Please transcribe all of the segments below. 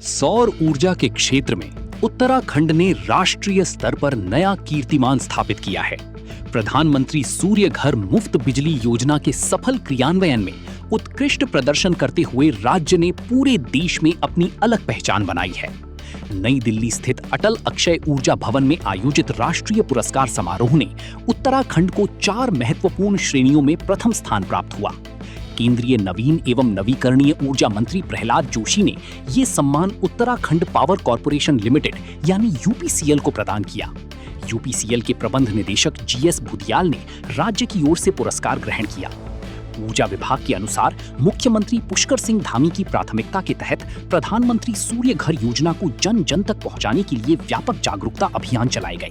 सौर ऊर्जा के क्षेत्र में उत्तराखंड ने राष्ट्रीय स्तर पर नया कीर्तिमान स्थापित किया है। प्रधानमंत्री सूर्य घर मुफ्त बिजली योजना के सफल क्रियान्वयन में उत्कृष्ट प्रदर्शन करते हुए राज्य ने पूरे देश में अपनी अलग पहचान बनाई है। नई दिल्ली स्थित अटल अक्षय ऊर्जा भवन में आयोजित राष्ट्रीय पुरस्कार समारोह ने उत्तराखंड को 4 महत्वपूर्ण श्रेणियों में प्रथम स्थान प्राप्त हुआ। केंद्रीय नवीन एवं नवीकरणीय ऊर्जा मंत्री प्रहलाद जोशी ने ये सम्मान उत्तराखंड पावर कॉर्पोरेशन लिमिटेड यानी यूपीसीएल को प्रदान किया। यूपीसीएल के प्रबंध निदेशक जीएस भुदियाल ने राज्य की ओर से पुरस्कार ग्रहण किया। ऊर्जा विभाग के अनुसार मुख्यमंत्री पुष्कर सिंह धामी की प्राथमिकता के तहत प्रधानमंत्री सूर्य घर योजना को जन जन तक पहुंचाने के लिए व्यापक जागरूकता अभियान चलाए गए।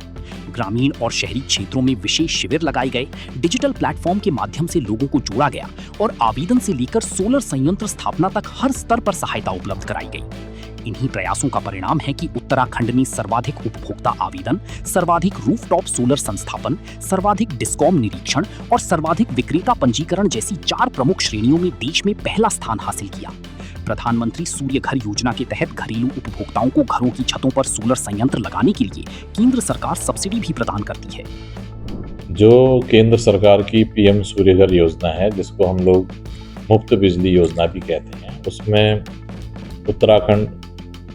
ग्रामीण और शहरी क्षेत्रों में विशेष शिविर लगाए गए, डिजिटल प्लेटफॉर्म के माध्यम से लोगों को जोड़ा गया और आवेदन से लेकर सोलर संयंत्र स्थापना तक हर स्तर पर सहायता उपलब्ध कराई गई। इन्हीं प्रयासों का परिणाम है कि उत्तराखंड ने सर्वाधिक उपभोक्ता आवेदन, सर्वाधिक रूफटॉप सोलर संस्थापन, सर्वाधिक डिस्कॉम निरीक्षण और सर्वाधिक विक्रेता पंजीकरण जैसी 4 प्रमुख श्रेणियों में देश में पहला स्थान हासिल किया। प्रधानमंत्री सूर्य घर योजना के तहत घरेलू उपभोक्ताओं को घरों की छतों पर सोलर संयंत्र लगाने के लिए केंद्र सरकार सब्सिडी भी प्रदान करती है। जो केंद्र सरकार की पीएम सूर्य घर योजना है, जिसको हम लोग मुफ्त बिजली योजना भी कहते हैं, उसमें उत्तराखंड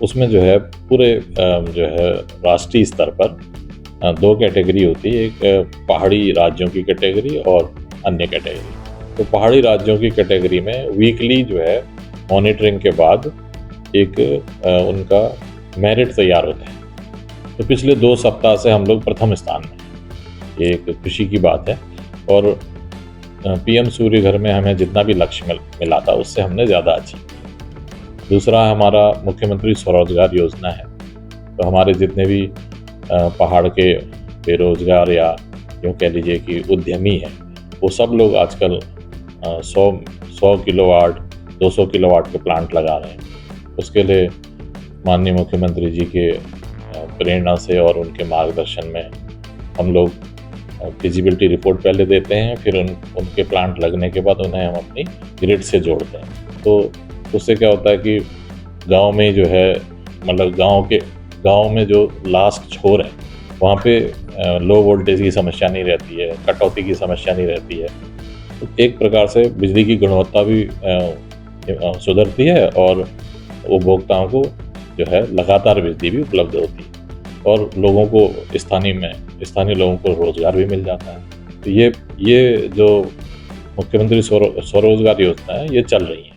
उसमें जो है पूरे जो है राष्ट्रीय स्तर पर 2 कैटेगरी होती है, एक पहाड़ी राज्यों की कैटेगरी और अन्य कैटेगरी। तो पहाड़ी राज्यों की कैटेगरी में वीकली जो है मॉनिटरिंग के बाद एक उनका मेरिट तैयार होता है। तो पिछले 2 सप्ताह से हम लोग प्रथम स्थान में, ये एक खुशी की बात है। और पीएम सूर्य घर में हमें जितना भी लक्ष्य मिला था उससे हमने ज़्यादा अचीव किया। दूसरा हमारा मुख्यमंत्री स्वरोजगार योजना है। तो हमारे जितने भी पहाड़ के बेरोजगार या यूँ कह लीजिए कि उद्यमी हैं, वो सब लोग आजकल 100 किलोवाट 200 किलोवाट के प्लांट लगा रहे हैं। उसके लिए माननीय मुख्यमंत्री जी के प्रेरणा से और उनके मार्गदर्शन में हम लोग फिजिबिलिटी रिपोर्ट पहले देते हैं, फिर उनके प्लांट लगने के बाद उन्हें हम अपनी ग्रिड से जोड़ते हैं। तो उससे क्या होता है कि गांव में जो है, मतलब गांव में जो लास्ट छोर है वहाँ पे लो वोल्टेज की समस्या नहीं रहती है, कटौती की समस्या नहीं रहती है। तो एक प्रकार से बिजली की गुणवत्ता भी सुधरती है और उपभोक्ताओं को जो है लगातार बिजली भी उपलब्ध होती है और लोगों को स्थानीय लोगों को रोजगार भी मिल जाता है। तो ये जो मुख्यमंत्री स्वरोजगार योजना है, ये चल रही है।